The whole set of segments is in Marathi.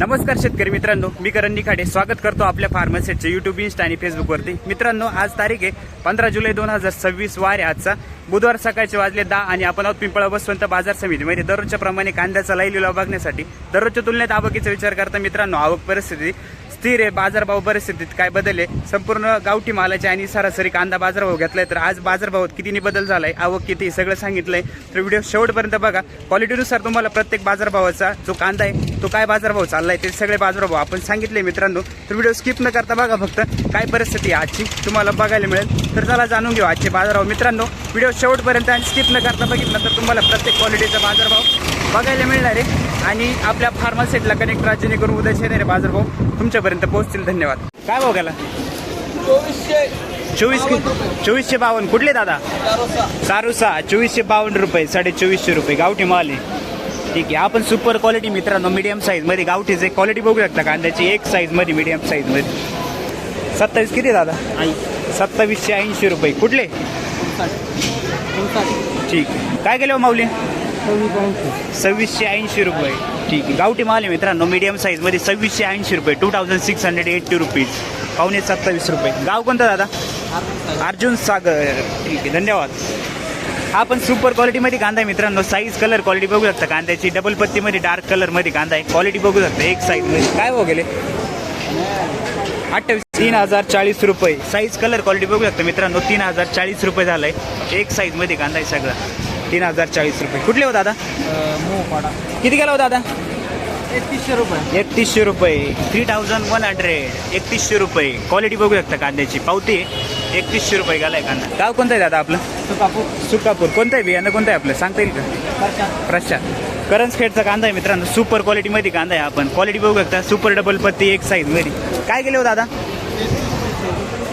नमस्कार शेतकरी मित्रांनो, मी करण निखाडे स्वागत करतो आपल्या फार्मसेटचे यूट्यूब, इंस्टा आणि फेसबुकवरती। मित्रांनो, आज तारीख आहे 15 जुलै 2026, वार आहे आजचा बुधवार। सकाळचे वाजले 10 आणि आपण आहोत पिंपळा बसवंत बाजार समितीमध्ये दररोजच्या प्रमाणे कांद्याचा लाईव्ह लिलाव बघण्यासाठी। दररोजच्या तुलनेत आवकीचा विचार करता मित्रांनो, आवक परिस्थिती स्थिर आहे। बाजारभाव परिस्थितीत काय बदल आहे, संपूर्ण गावठी मालाचे आणि सरासरी कांदा बाजारभाव घेतलाय तर आज बाजारभावात कितीने बदल झालाय, आवक किती, सगळं सांगितलंय। तर व्हिडिओ शेवटपर्यंत बघा। क्वालिटीनुसार तुम्हाला प्रत्येक बाजारभावाचा जो कांदा आहे तो काय बाजारभाव चाललाय ते सगळे बाजारभाव आपण सांगितले मित्रांनो। तर व्हिडिओ स्किप न करता बघा, फक्त काय परिस्थिती आजची तुम्हाला बघायला मिळेल। तर चला जाणून घेऊ आजचे बाजारभाव मित्रांनो। व्हिडिओ शेवटपर्यंत आणि स्किप न करता बघितलं तर तुम्हाला प्रत्येक क्वालिटीचा बाजारभाव बघायला मिळणार आहे आणि आपल्या फार्मासेटला कनेक्ट राहा, जेणेकरून उद्याचे येणारे बाजारभाव तुमच्यापर्यंत पोहोचतील। धन्यवाद। काय भाव गेला? 2452 कुठले दादा? सारुसा 2452 रुपये, 2450 रुपये गावठी माल आहे। ठीक आहे, आपण सुपर क्वालिटी मित्रांनो मीडियम साईज मध्ये गावठीचे क्वालिटी बघू शकता कांद्याची। एक साईज मध्ये मीडियम साईज मध्ये 27 किती दादा? 2780 रुपये कुठले? ठीक आहे, काय केलं माऊली? 2680 रुपये। ठीक आहे, गावठी माल आहे मित्रांनो मीडियम साईज मध्ये 2680 रुपये, 2680 रुपीज, पावणे 27 रुपये। गाव कोणतं दादा? अर्जुन सागर। ठीक आहे, धन्यवाद। आपण सुपर क्वालिटी मध्ये कांदा आहे मित्रांनो। साईज कलर क्वालिटी बघू शकता कांद्याची, डबल पत्ती मध्ये डार्क कलर मध्ये कांदा आहे। क्वालिटी बघू शकता एक साईज मध्ये। काय हो गेले? 3040 रुपये। साईज कलर क्वालिटी बघू शकता मित्रांनो, 3040 रुपये झालाय। एक साईज मध्ये कांदा आहे सगळा, 3040 रुपये। कुठले हो दादा? किती गेला हो दादा? 3100 रुपये। 3100 रुपये, 3100, 3100 रुपये। क्वालिटी बघू शकता कांद्याची, पावती 3100 रुपये गेलाय कांदा। गाव कोणतं आहे दादा आपलं? सुकापूर। कोणतं आहे बियाणं, कोणतं आहे आपलं सांगता येईल का? प्रशांत। करंजखेडचा कांदा आहे मित्रांनो, सुपर क्वालिटी मध्ये कांदा आहे। आपण क्वालिटी बघू शकता, सुपर डबल पत्ती एक साईज मध्ये। काय गेले हो दादा?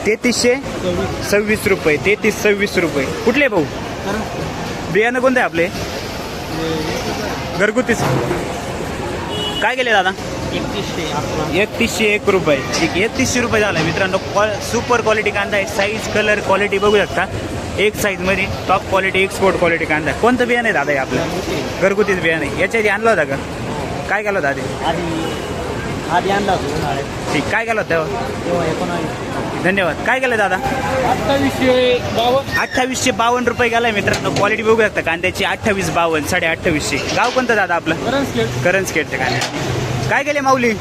3326 रुपये, 3326 रुपये। कुठले भाऊ? बियाणं कोणतं आहे आपले? घरगुतीच। काय गेले दादा? 3101 रुपये। ठीक आहे, 3100 रुपये झाला मित्रांनो। सुपर क्वालिटी कांदा आहे। साईज कलर क्वालिटी बघू शकता एक साईज मध्ये, टॉप क्वालिटी एक्सपोर्ट क्वालिटी कांदा। कोणतं बियाणं आहे दादा हे आपलं? घरगुतीच बियाणं आहे। याच्या आधी आणलं होता का? काय केलं होतं आधी आणला होता। ठीक, काय केलं होतं तेव्हा? धन्यवाद। काय केलं दादा? 2852 रुपये गेलाय मित्रांनो। क्वालिटी बघू शकता कांद्याची, 2852, 2850। गाव कोणतं दादा आपलं? करंजखेडचं कांदा। काय केले माऊली?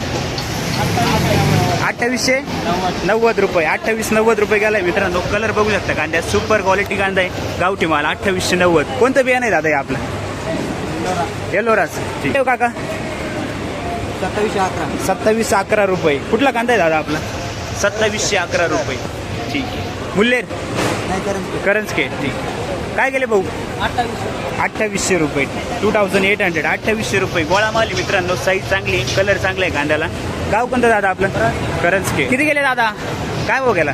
2890 रुपये, 2890 रुपये गेलाय मित्रांनो। कलर बघू शकता कांद्यात, सुपर क्वालिटी कांदा आहे, गावठी माल, 2890। कोणतं बियाणं आहे दादा हे आपलं? येलोराच। ठीक आहे काका, 2711 रुपये। कुठला कांदा आहे दादा आपला? 2711 रुपये। ठीक आहे, मुल्लेर करंजखेड। ठीक, काय गेले भाऊ? 2800 रुपये, 2800, 2800 रुपये। गोळा माल मित्रांनो, साईज चांगली, कलर चांगला आहे कांद्याला। गाव कोणतं दादा आपलं? करंजखेड। किती गेले दादा? काय भाव गेला?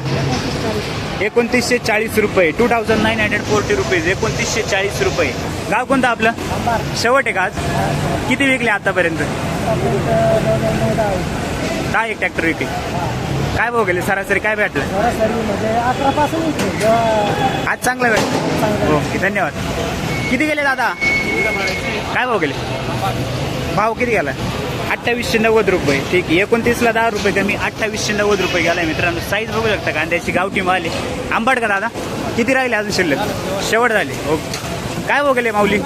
2940 रुपये, 2940 रुपीज, 2940 रुपये। गाव कोणतं आपलं? शेवट आहे का आज? किती विकले आतापर्यंत? 10 एक ट्रॅक्टर विकले। काय भाव गेले सरासरी, काय भेटलं? आज चांगलं भेटलं। ओके, धन्यवाद। किती गेले दादा? काय भाव गेले? भाव किती गेला? 2890 रुपये। ठीक आहे, 29ला 10 रुपये कमी, 2890 रुपये गेलाय मित्रांनो। साईज बघू शकता कांद्याची, गावठी माल आहे। आंबट का दादा? किती राहिले अजून शिल्लक? शेवट झाली। ओके, काय भाव गेले माऊली?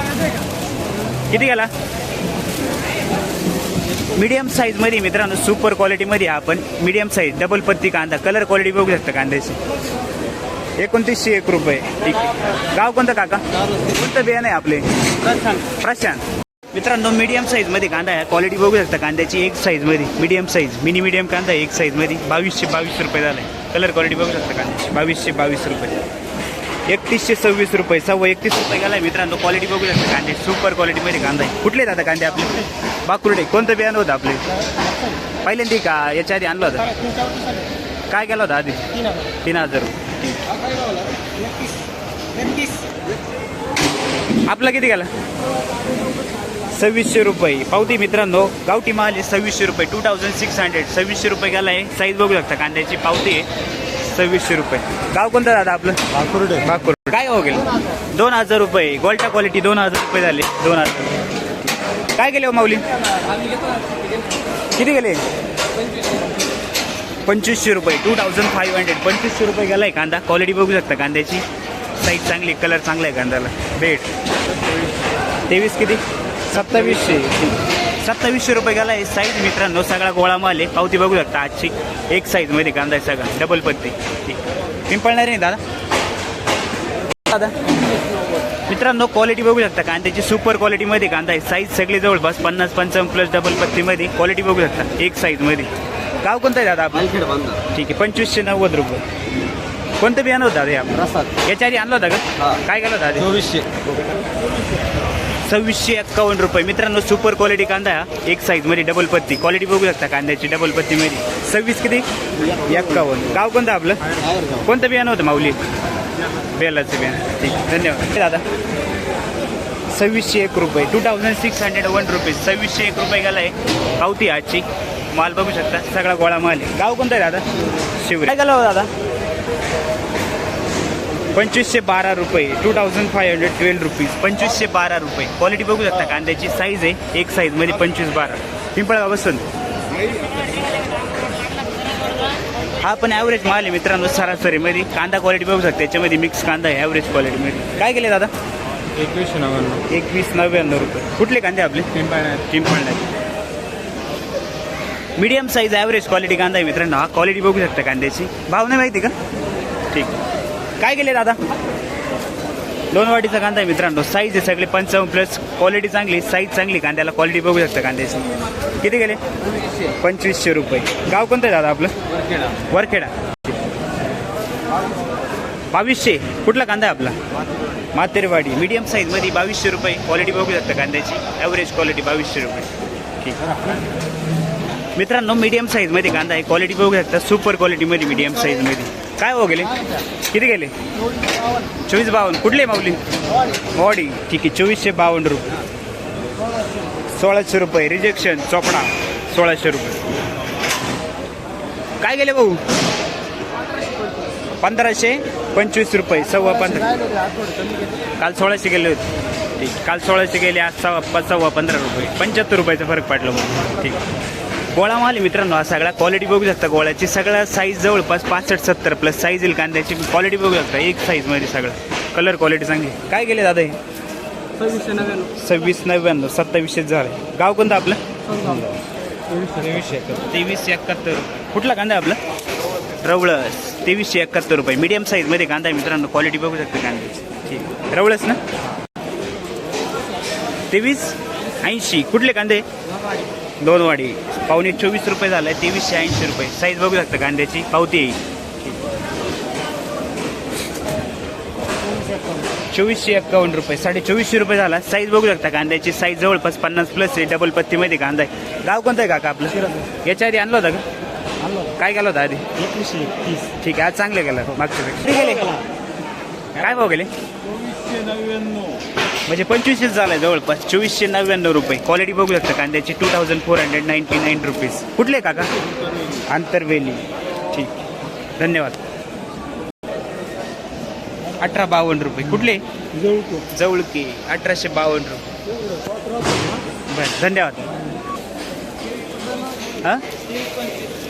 किती गेला? मीडियम साईज मध्ये मित्रांनो, सुपर क्वालिटी मध्ये आपण मीडियम साईज डबल पत्ती कांदा। कलर क्वालिटी बघू शकता कांद्याची, 2901 रुपये। ठीक आहे, गाव कोणतं काका? कोणतं बियाणं आहे आपले? प्रशांत। मित्रांनो, मीडियम साईज मध्ये कांदा आहे। क्वालिटी बघू शकता कांद्याची एक साईज मध्ये, मीडियम साईज, मिनी मीडियम कांदा एक साईज मध्ये, 2222 रुपये झालाय। कलर क्वालिटी बघू शकता कांद्याची, 2222 रुपये, 3126 रुपये, 31 रुपये गेलाय मित्रांनो। क्वालिटी बघू शकता कांदे, सुपर क्वालिटी मध्ये कांदा आहे। कुठले दादा कांदे आपले? बाकुर्डे। कोणतं बियाणं होतं आपले? पहिल्यांदा का याच्या आधी आणलं होतं? काय केलं होतं आधी? 3000 रुपये। आपला किती गेला? 2600 रुपये। पावती मित्रांनो, गावठी माल आहे, 2600 रुपये, 2600, 2600 रुपये गेलाय। साईज बघू शकता कांद्याची, पावती आहे 2600 रुपये। गाव कोणतं दादा आपलं? बाकुर्डे। काय हो गेलं? 2000 रुपये। गोल्टा क्वालिटी 2000 रुपये झाले, 2000। काय केले हो माऊली? किती गेले 2500 रुपये 2500 2500 गेलाय कांदा. क्वालिटी बघू शकता कांद्याची. साईज चांगली, कलर चांगला आहे कांद्याला. बेट 23 किती 2700 रुपये गेलाय. साईज मित्रांनो सगळा गोळा माल आहे. पावती बघू शकता आजची. एक साईजमध्ये कांदा आहे सगळा. डबल पत्ती. ठीक पिंपळणार नाही दादा. मित्रांनो क्वालिटी बघू शकता कांद्याची. सुपर क्वालिटीमध्ये कांदा आहे. साईज सगळी जवळपास 50-55 प्लस डबल पत्तीमध्ये क्वालिटी बघू शकता. एक साईजमध्ये. गाव कोणतं आहे दादा आपण? ठीक आहे 2590 रुपये. कोणतं बियाणं होतं दादा आपण? याच्या आधी आणलं होतं का? काय केलं दादा? 2651 रुपये. मित्रांनो सुपर क्वालिटी कांदा हा. एक साईजमध्ये डबल पत्ती. क्वालिटी बघू शकता कांद्याची डबल पत्तीमध्ये. 26 किती 51. गाव कोणतं आपलं? कोणतं बियाणं होतं माऊली? बेलाचं बियाणं. ठीक धन्यवाद दादा. 2601 रुपये 2601 रुपये. 2601 रुपये गेला आहे. पावती आजची. माल बघू शकता सगळा गोळा माल आहे. गाव कोणतं आहे दादा? शिवरे. काय गेला हो दादा? 2512 रुपये 2512 रुपीज. 2512 रुपये. क्वालिटी बघू शकता कांद्याची. साईज आहे एक साईजमध्ये 25-12. पिंपळगाव बसून हा पण ॲव्हरेज माल आहे मित्रांनो. सरासरीमध्ये कांदा क्वालिटी बघू शकता. याच्यामध्ये मिक्स कांदा आहे ॲव्हरेज क्वालिटीमध्ये. काय केले दादा? 2190 रुपये. कुठले कांदे आपले? पिंपळणार. मीडियम साईज ॲव्हरेज क्वालिटी कांदा आहे मित्रांनो. हा क्वालिटी बघू शकता कांद्याची. भाव नाही माहिती का? ठीक. काय केले दादा? 2 वाटीचा कांदा आहे मित्रांनो. साईज आहे सगळे 55 प्लस. क्वालिटी चांगली, साईज चांगली कांद्याला. क्वालिटी बघू शकता कांद्याची. किती गेले? 2500 रुपये. गाव कोणतं आहे दादा आपलं? वरखेडा. 2200. कुठला कांदा आहे आपला? मातेरवाडी. मीडियम साईजमध्ये 2200 रुपये. क्वालिटी बघू शकता कांद्याची. ॲव्हरेज क्वालिटी 2200 रुपये. ठीक मित्रांनो मीडियम साईजमध्ये कांदा आहे. क्वालिटी बघू शकता सुपर क्वालिटीमध्ये मीडियम साईजमध्ये. काय हो गेले? किती गेले? 2452. कुठले माऊली? मॉडी. ठीक आहे 2452 रुपये. 1600 रुपये. रिजेक्शन चोपडा 1600 रुपये. काय गेले भाऊ? 1525 रुपये. 15.25. काल 1600 गेले होते. ठीक काल 1600 गेले. आज 15.25 रुपये. 75 रुपयाचा फरक पडला मग. ठीक गोळा माल मित्रांनो हा सगळा. क्वालिटी बघू शकता गोळ्याची. सगळा साईज जवळपास 65-70 प्लस साईज येईल कांद्याची. क्वालिटी बघू शकता एक साईजमध्ये सगळं. कलर क्वालिटी चांगली. काय गेले दादा हे? 2690. 2700 झालं. गाव कोणतं आपलं? 2371. कुठला कांदा आहे आपला? रवळस. 2371 रुपये. मीडियम साईजमध्ये कांदा आहे मित्रांनो. क्वालिटी बघू शकता कांद्याची. ठीक रवळस ना. 2380. कुठले कांदे? 2 वाडी. पावणे 24 रुपये झालं आहे. 2380 रुपये. साईज बघू शकता कांद्याची. पावती येईल. 2451 रुपये. 2450 रुपये झाला. साईज बघू शकता कांद्याची. साईज जवळपास 50 प्लस आहे. डबल पत्तीमध्ये कांदा आहे. गाव कोणतं आहे काका आपलं? याच्या आधी आणलं होतं का? काय केलं होतं आधी? 2130. ठीक आहे आज चांगले गेलं मागच्या पेक्षा. गेले काय भाव गेले? 2499. म्हणजे 2500 झालाय जवळपास. 2499 रुपये. क्वालिटी बघू शकता कांद्याची. 2499 रुपीज. कुठले काका? आंतरवेली. ठीक धन्यवाद. 1852 रुपये. कुठले? जवळके. 1852 रुपये. बरं धन्यवाद. हां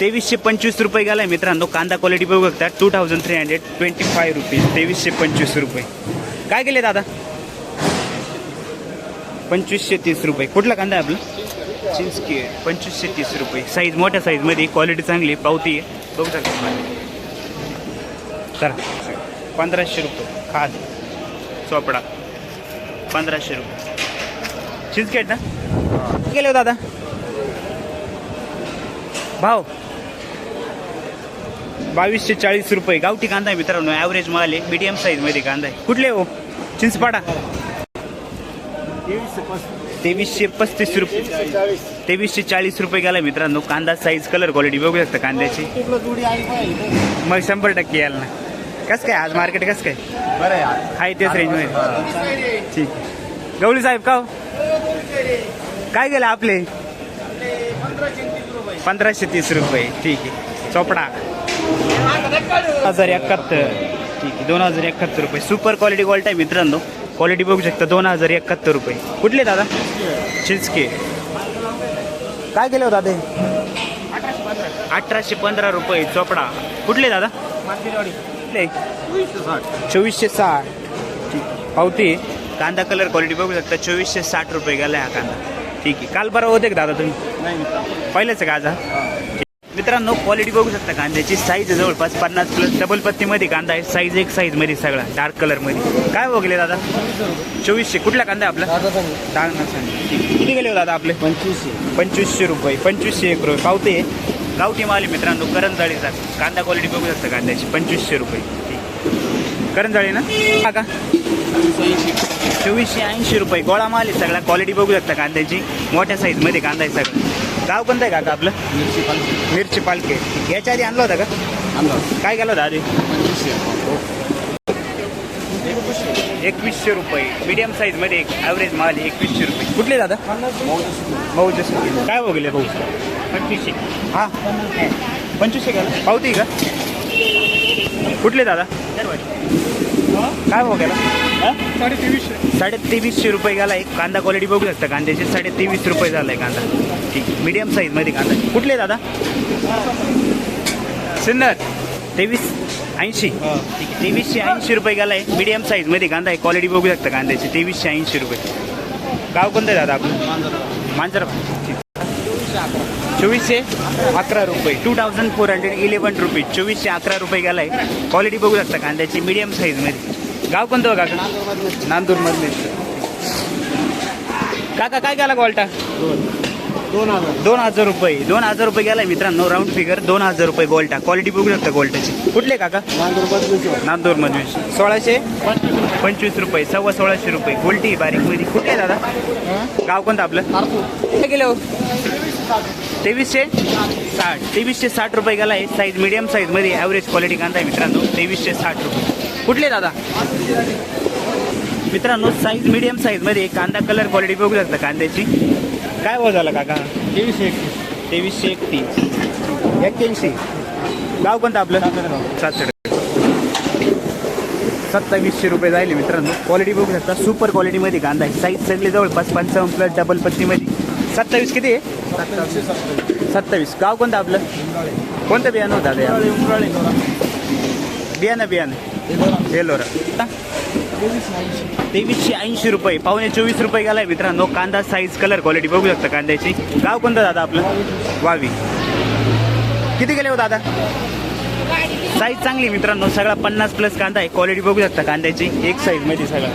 2325 रुपये गेलाय मित्रांनो. कांदा क्वालिटी बघू शकता. 2325 रुपीज. 2325 रुपये. काय केले दादा? 2530 रुपये. कुठला कांदा आहे आपला? चिंचकी. 2530 रुपये. साईज मोठ्या साईजमध्ये. क्वालिटी चांगली. पावती आहे बघू शकता. चला 1500 रुपये. खाद चोपडा 1500 रुपये. चिंचकेट ना गेले हो दादा? भाव 2240 रुपये. गावठी कांदा आहे मित्रांनो. ॲव्हरेज माल आहे. मीडियम साईजमध्ये कांदा आहे. कुठले हो? चिंचपाडा. 2335 रुपये. 2340 रुपये गेला मित्रांनो. कांदा साईज कलर क्वालिटी बघू शकता कांद्याची. मग 100% याल ना. कसं काय आज मार्केट कसं काय? बरं आहे तेच रेंजमध्ये. ठीक गवळी साहेब का काय गेलं आपले? 1530 रुपये. ठीक आहे. चोपडा 2071. ठीक आहे 2071 रुपये. सुपर क्वालिटी गोल्ट आहे मित्रांनो. क्वालिटी बघू शकता. 2071 रुपये. कुठले दादा? चिंचके. काय केले हो दादा 1815 रुपये चोपडा. कुठले दादा? कुठले? 2460. ठीक पावती. कांदा कलर क्वालिटी बघू शकता. 2460 रुपये गेला हा कांदा. ठीक आहे. काल बरं होते का दादा तुम्ही? पहिलेच का आज हा? मित्रांनो क्वालिटी बघू शकता कांद्याची. साईज जवळपास 50+ डबल पत्तीमध्ये कांदा आहे. साईज एक साईज मध्ये सगळा डार्क कलर मध्ये. काय बघले दादा? 2400. कुठला कांदा आहे आपला? डाळ नसानी. किती गेले हो दादा आपले? 2500 रुपये. 2501 रुपये पावते. गावठी माल आहे मित्रांनो. करंजाळीचा कांदा क्वालिटी बघू शकता कांद्याची. 2500 रुपये. करंजाळी ना का? 2480 रुपये. गोळा माल आहे सगळा. क्वालिटी बघू शकता कांद्याची. मोठ्या साईज मध्ये कांदा आहे सगळं. गाव कोणतं आहे काका आपलं? मिरची पालखे. याच्या आधी आणलं होतं का? काय केलं होतं आधी? 2100 रुपये. मीडियम साईज मध्ये एक ॲव्हरेज माल 2100 रुपये. कुठले दादा? भाऊ जसं काय बघले भाऊ? 2500. हां 2500 गेला पावती का? कुठले दादा? काय भाव गेला? 2300 रुपये गेला एक कांदा. क्वालिटी बघू शकता कांद्याची. 23.5 रुपये झाला आहे कांदा. ठीक मीडियम साईज मध्ये कांदा. कुठले दादा? सिन्नर. 2380. ठीक 2380 रुपये गेला आहे. मीडियम साईज मध्ये कांदा आहे. क्वालिटी बघू शकता कांद्याची. 2380 रुपये. गाव कोणतं आहे दादा आपलं? मांजर. 2411 रुपये. 2411 रुपये. 2411 रुपये गेला आहे. क्वालिटी बघू शकता कांद्याची. मीडियम साईज मध्ये. गाव कोणतं काका? नांदूर मधले. काका काय गेला गोल्टा? 2000 रुपये. 2000 रुपये गेलाय मित्रांनो. राऊंड फिगर 2000 रुपये गोल्टा. क्वालिटी बघू शकता गोल्टाची. कुठले काका? नांदूर मधले. 1625 रुपये. 1650 रुपये. गोल्टी बारीक मध्ये. कुठले दादा? गाव कोणतं आपलं? काय गेले हो? 2360. 2360 रुपये गेला आहे. साईज मीडियम साईज मध्ये ॲव्हरेज क्वालिटी कांदा आहे मित्रांनो. 2360 रुपये. कुठले दादा? मित्रांनो साईज मीडियम साईज मध्ये कांदा कलर क्वालिटी बघू शकता कांद्याची. काय भाव झाला काका? 2331. 81. गाव कोणतं आपलं? 2700 रुपये जाईल मित्रांनो. क्वालिटी बघू शकता. सुपर क्वालिटीमध्ये कांदा आहे. साईज सगळे जवळपास 55+ डबल पत्तीमध्ये. 27 किती आहे? 27. गाव कोणतं आपलं? कोणतं बियाणं होतं दादा? बियाणं एलोरा. 2380 रुपये. 24 रुपये गेलाय मित्रांनो. कांदा साईज कलर क्वालिटी बघू शकता कांद्याची. गाव कोणतं दादा आपलं? वावी. किती गेले हो दादा? साईज चांगली मित्रांनो. सगळा 50+ कांदा आहे. क्वालिटी बघू शकता कांद्याची. एक साईज मध्ये सगळा.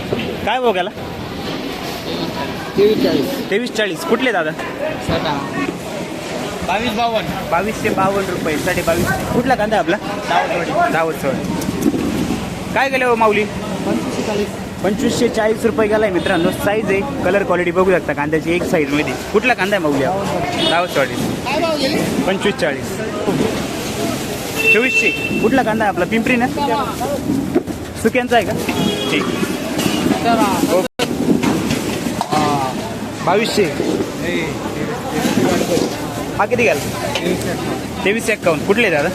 काय भाव गेला? 2340. कुठले दादा? 2252 रुपये. 22.5. कुठला कांदा आपला? दावतवाडी. काय गेले हो माऊली? 2540 रुपये गेलाय मित्रांनो. साईज आहे. कलर क्वालिटी बघू शकता कांद्याची. एक साईज मध्ये. कुठला कांदा आहे माऊली? दावतवाडी. 2540. 2400. कुठला कांदा आहे आपला? पिंपरी ना? सुक्यांचा आहे का? ठीक. 2200. हा किती घ्याल? 2351. कुठले दादा?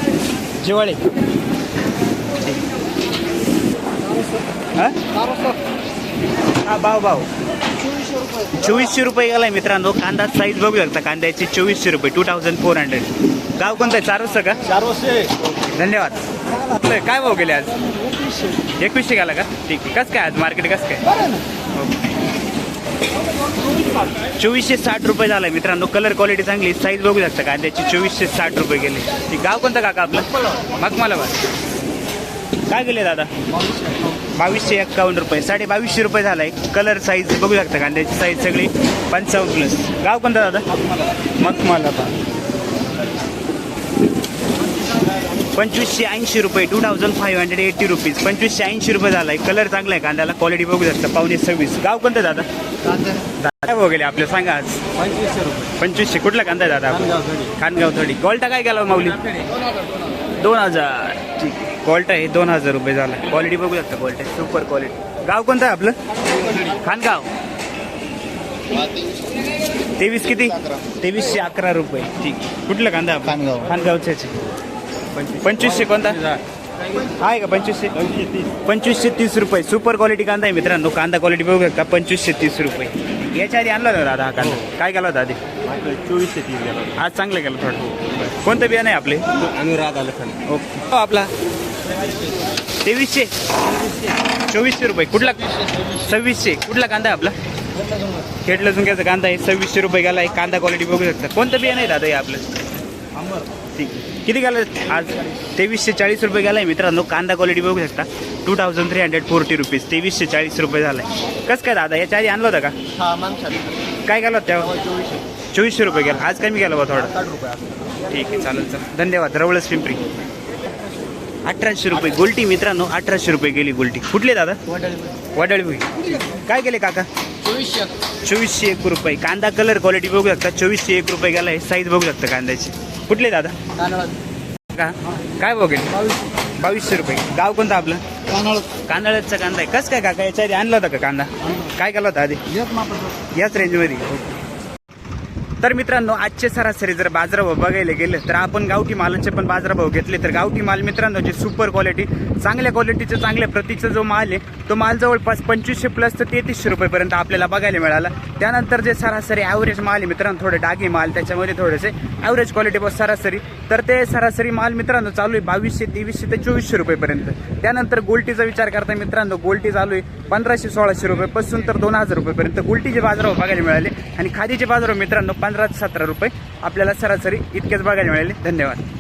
जिवाळे. हा भाव 2400 रुपये गेलाय मित्रांनो. कांदा साईज बघू शकता कांद्याची. 2400 रुपये. 2400. गाव कोणतं आहे? चारोसं का? धन्यवाद. काय भाव गेले आज? 2100 गेला का? ठीक आहे. कसं काय आज मार्केट कसं काय? 2460 रुपये झालाय मित्रांनो. कलर क्वालिटी चांगली. साईज बघू शकता कांद्याची. 2460 रुपये गेले. ठीक. गाव कोणतं काका आपलं? मखमालाबाद. काय गेले दादा? 2251 रुपये. 2250 रुपये झालाय. कलर साईज बघू शकता कांद्याची. साईज सगळी 55+. गाव कोणतं दादा? मखमालाबाद. 2580 रुपये. 2580 रुपीज. 2580 रुपये झालाय. कलर चांगला आहे कांद्याला. क्वालिटी बघू शकता. 2526. गाव कोणतं दादा? काय भाव गेले आपले सांगा आज? 2500. कुठला कांदा आहे दादा? खानगाव थोडी. गोल्टा काय गेला माऊली? 2000. ठीक. गोल्टा आहे 2000 रुपये झाला. क्वालिटी बघू शकता. गोल्टा सुपर क्वालिटी. गाव कोणतं आहे आपलं? खानगाव. 23 किती? 2311 रुपये. ठीक. कुठलं कांदा? खानगावचे. 2500. कोणता आहे का? 2500. 2530 रुपये. सुपर क्वालिटी कांदा आहे मित्रांनो. कांदा क्वालिटी बघू शकता. 2530 रुपये. याच्या आधी आणला होता दादा हा कांदा काय केला होता आधी 2430 गेला आज चांगलं केलं थोडं कोणतं बियाणं आहे आपले अनुराग आलं खाली. ओके हो, आपला 2300 2400 रुपये कुठला 2600 कुठला कांदा आहे आपला खेडलं झुंक्याचा कांदा आहे 2600 रुपये गेला आहे कांदा क्वालिटी बघू शकता कोणतं बियाणं आहे दादा हे आपलं ठीक किती गेलं आज 2340 रुपये गेला आहे मित्रांनो कांदा क्वालिटी बघू शकता 2340 रुपीज 2340 रुपये झाला आहे कसं काय दादा याच्या आधी आणलं होतं का हा मागच्या काय गेलं होतं तेव्हा 2400 रुपये गेला आज कमी गेला बा थोडा 60 रुपये. ठीक आहे चालेल चल धन्यवाद रवळच पिंपरी 1800 रुपये गोल्टी मित्रांनो 1800 रुपये गेली गोल्टी कुठले दादा वडाळी काय गेले काका 2401 रुपये कांदा कलर क्वालिटी बघू शकता 2401 रुपये गेला आहे साईज बघू शकता कांद्याची कुठले दादा का काय बघेल 2200 रुपये गाव कोणतं आपलं कांदळचा कांदा आहे कसं काय काका याच्या आधी आणला होता का कांदा काय केला होता आधी याच रेंजमध्ये तर मित्रांनो आजचे सरासरी जर बाजारभाव बघायला गेलं तर आपण गावठी मालाचे पण बाजारभाव घेतले तर गावठी माल मित्रांनो जे सुपर क्वालिटी चांगल्या क्वालिटीचं चांगल्या प्रतीचा जो माल आहे तो माल जवळपास 2500 प्लस तर 3300 रुपयेपर्यंत आपल्याला बघायला मिळाला त्यानंतर जे सरासरी ॲव्हरेज माल आहे मित्रांनो थोडे डागी माल त्याच्यामध्ये थोडेसे ॲव्हरेज क्वालिटी बस सरासरी तर ते सरासरी माल मित्रांनो चालू आहे 2200 2300 ते 2400 रुपयेपर्यंत त्यानंतर गोल्टीचा विचार करता मित्रांनो गोल्टी चालू आहे 1500 1600 रुपयेपासून तर 2000 रुपयेपर्यंत गोल्टीचे बाजारभाव बघायला मिळाले आणि खादीचे बाजारभाव मित्रांनो 15 ते 17 रुपये आपल्याला सरासरी इतकेच बघायला मिळाले धन्यवाद